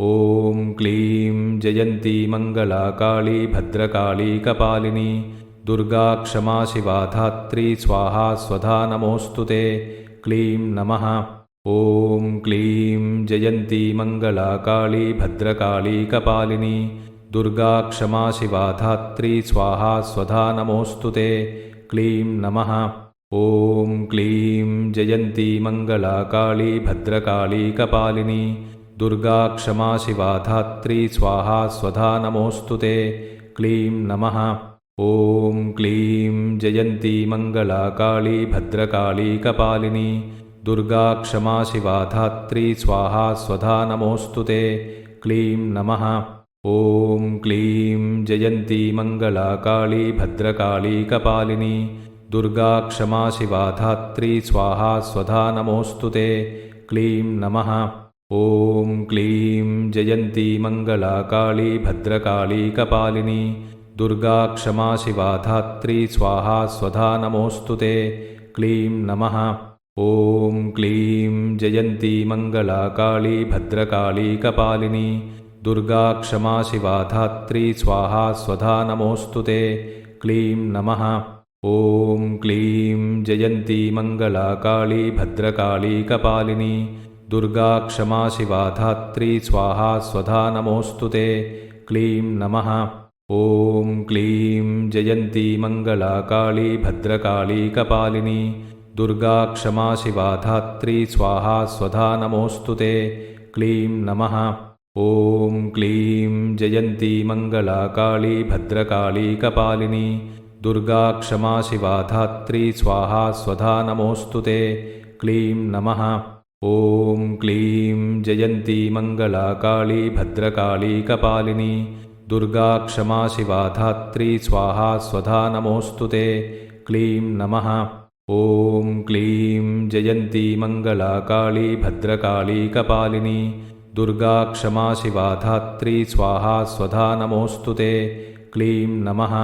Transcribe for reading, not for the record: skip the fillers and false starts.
ॐ क्लीं जयन्ती मङ्गला काली भद्रकाली कपालिनी दुर्गा क्षमा शिवा धात्री स्वाहा स्वधा नमोऽस्तु ते। क्लीं नमः। ॐ क्लीं जयन्ती मङ्गला काली भद्रकाली कपालिनी दुर्गा क्षमा शिवा धात्री स्वाहा स्वधा नमोऽस्तु ते। क्लीं नमः। ॐ क्लीं जयन्ती मङ्गला काली भद्रकाली कपालिनी दुर्गा क्षमा शिवा धात्री स्वाहा स्वधा नमोऽस्तु ते। क्लीं नमः। ॐ क्लीं जयन्ती मङ्गला काली भद्रकाली कपालिनी दुर्गा क्षमा शिवा धात्री स्वाहा स्वधा नमोऽस्तु ते। क्लीं नमः। ॐ क्लीं जयन्ती मङ्गला काली भद्रकाली कपालिनी दुर्गा क्षमा शिवा धात्री स्वाहा स्वधा नमोऽस्तु ते। क्लीं नमः। ॐ क्लीं जयन्ती मङ्गला काली भद्रकाली कपालिनी दुर्गा क्षमा शिवा धात्री स्वाहा स्वधा नमोऽस्तु ते। क्लीं नमः। ॐ क्लीं जयन्ती मङ्गला काली भद्रकाली कपालिनी दुर्गा क्षमा शिवा धात्री स्वाहा स्वधा नमोऽस्तु ते। क्लीं नमः। ॐ क्लीं जयन्ती मङ्गला काली भद्रकाली कपालिनी दुर्गा क्षमा शिवा धात्री स्वाहा स्वधा नमोऽस्तु ते। क्लीं नमः। ॐ क्लीं जयन्ती मङ्गला काली भद्रकाली कपालिनी दुर्गा क्षमा शिवा धात्री स्वाहा स्वधा नमोऽस्तु ते। क्लीं नमः। ॐ क्लीं जयन्ती मङ्गला काली भद्रकाली कपालिनी दुर्गा क्षमा शिवा धात्री स्वाहा स्वधा नमोऽस्तु ते। क्लीं नमः। ॐ क्लीं जयन्ती मङ्गला काली भद्रकाली कपालिनी दुर्गा क्षमा शिवा धात्री स्वाहा स्वधा नमोऽस्तु ते। क्लीं नमः। ॐ क्लीं जयन्ती मङ्गला काली भद्रकाली कपालिनी दुर्गा क्षमा शिवा धात्री स्वाहा स्वधा नमोऽस्तु ते। क्लीं नमः।